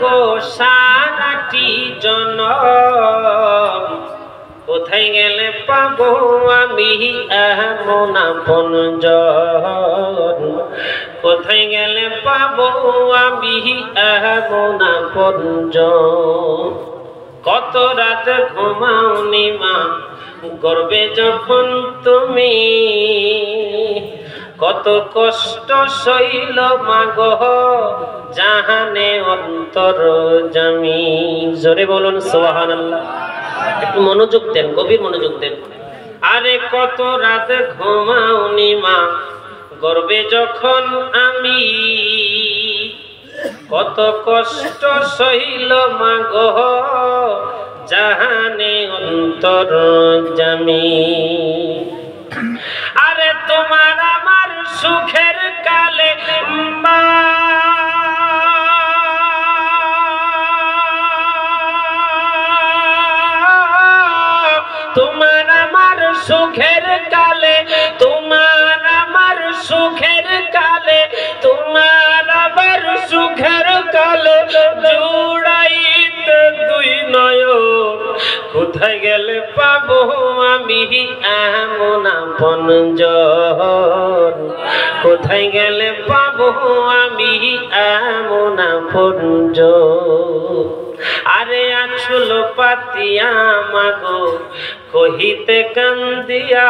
মাগো সারাটি জনম কোথায় গেলে পাবো আমি এমন আপনজন কোথায় গেলে পাবো আমি এমন আপনজন কত রাত ঘুমাওনি মা গর্বে যখন তুমি কত কষ্ট সইল মাগো জাহানে অন্তর জামি জোরে বলুন সুবহানাল্লাহ একটু মনোযোগ দেন গভীর মনোযোগ দেন আরে কত রাত ঘুমাওনি মা গর্বে যখন আমি কত কষ্ট সইল মাগো জাহানে অন্তর জামি আরে তোমার আমার সুখের কালে মা তোমার আমার সুখের কালে তোমার আমার সুখের কালে তোমার আবার সুখের কালে জুড়াইতে দুই নয়ন কোথায় গেলে পাবো আমি এমন আপনজন কোথায় গেলে পাবো আমি এমন আপনজন আরে আঁচল পাতিয়া মাগো কহিতে কান্দিয়া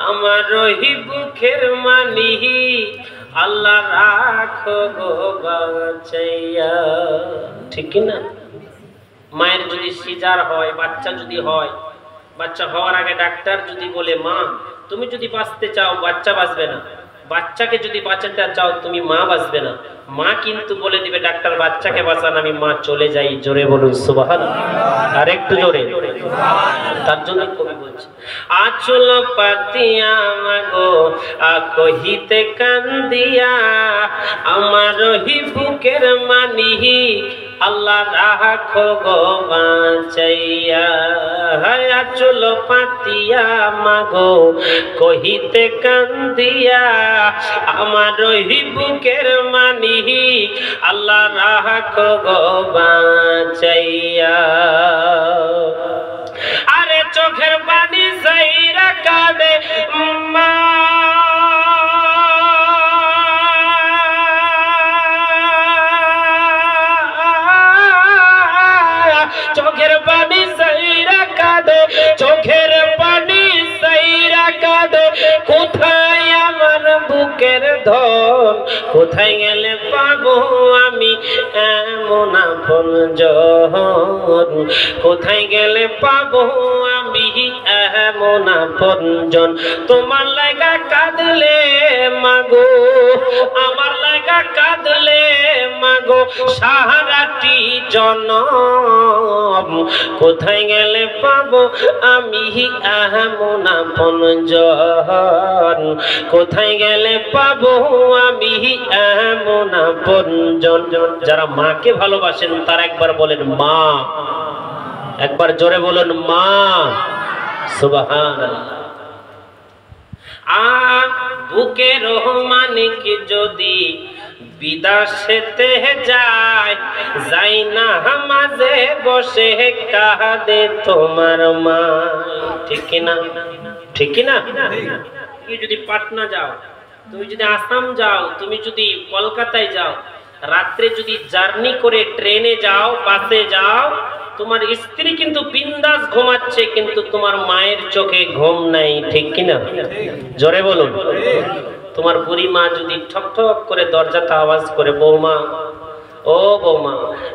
আমার রহি বুকের মানি আল্লাহ রাখো গো বাঁচাইয়া ঠিক না মায়ের যদি সিজার হয় বাচ্চা যদি হয় বাচ্চা হওয়ার আগে ডাক্তার যদি বলে মা তুমি যদি বাঁচতে চাও বাচ্চা বাঁচবে না বাচ্চাকে যদি বাঁচাতে চাও তুমি মা বাঁচবে না মা কিন্তু বলে দিবে ডাক্তার বাচ্চাকে বাঁচান আমি মা চলে যাই জোরে বলুন সুবহানাল্লাহ আর একটু জোরে তার জন্য কবি বলছে আঁচল পাতিয়া মাগো কহিতে কান্দিয়া আমার রহি বুকের মানি আল্লাহ রাখো গো বাঁচাইয়া আঁচল পাতিয়া মাগো কহিতে কান্দিয়া আমার রহি বুকের মানি আল্লাহ রাখো গো বাঁচাইয়া আরে চোখের পানি সাইরা কাঁদে মা চোখের পানি সাইরা কাঁদে চোখের পানি সাইরা কাঁদে কোথায় আমার বুকের ধন কোথায় গেলে পাবো আমি এমন আপনজন কোথায় গেলে পাবো আমি এমন আপনজন তোমার লাগা কাঁদলে মাগো আমার লাগা কাঁদলে মাগো সারাটি জনম কোথায় গেলে পাবো আমি এমন আপনজন কোথায় গেলে পাবো আমি এমন আপনজন যারা মাকে ভালোবাসেন তারা একবার বলেন মা একবার জোরে বলুন মা সুবহানাল্লাহ বুকে রহমানিক যদি বিদেশেতে যায় যাই না মাঝে বসে কাঁদে তোমার মা ঠিক না ঠিক না তুমি যদি পাটনা যাও তুমি যদি আসাম যাও তুমি যদি কলকাতায় যাও রাত্রে যদি জার্নি করে ট্রেনে যাও বাসে যাও তোমার স্ত্রী কিন্তু বিন্দাস ঘুমাচ্ছে কিন্তু তোমার মায়ের চোখে ঘুম নাই ঠিক কিনা জোরে বলুন তোমার বুড়ি মা যদি ঠক ঠক করে দরজাতে আওয়াজ করে বৌমা ও বৌমা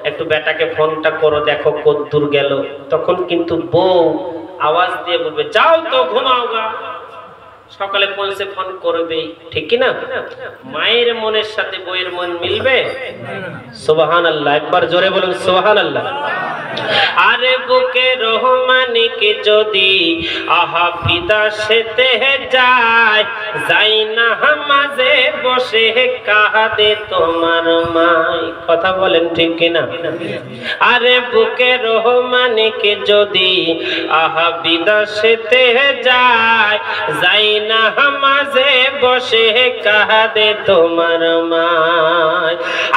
একটু বেটাকে ফোনটা করো দেখো কদ্দূর গেল তখন কিন্তু বউ আওয়াজ দিয়ে বলবে যাও তো ঘুমাও গা সকালে পৌঁছে ফোন করবে ঠিক কি না মায়ের মনের সাথে বউয়ের মন মিলবে সুবহানাল্লাহ একবার জোরে বলুন সুবহানাল্লাহ আরে বুকে রহমানিক যদি আহা বিদেশেতে যায় যাই না মাঝে বসে কাঁদে তোমার মাই কথা বলেন ঠিক কিনা আরে বুকে রহমানিক যদি আহা বিদেশেতে যায় যাই না মাঝে বসে কাঁদে তোমার মাই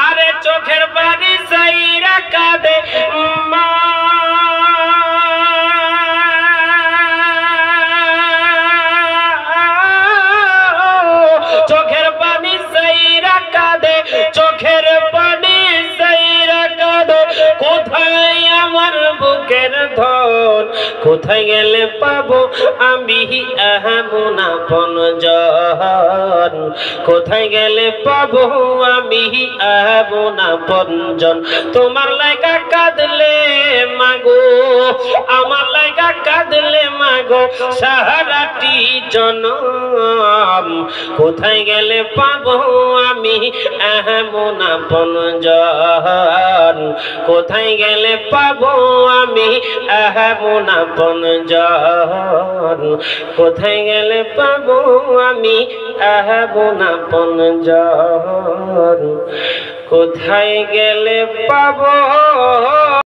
আরে চোখের পানি কাঁদে মা চোখের পানি সাইরা কাঁদে চোখের পানি সাইরা কাঁদে কোথায় আমার বুকের ধন কোথায় গেলে পাবো আমি এমন আপনজন কোথায় গেলে পাবো আমি এমন আপনজন তোমার লাগা কাঁদলে মাগো আমার লাগা কাঁদলে মাগো সারাটি জনম কোথায় গেলে পাবো আমি এমন আপনজন কোথায় গেলে পাবো আমি এমন আপনজন কোথায় গেলে পাবো আমি এমন আপনজন কোথায় গেলে পাবো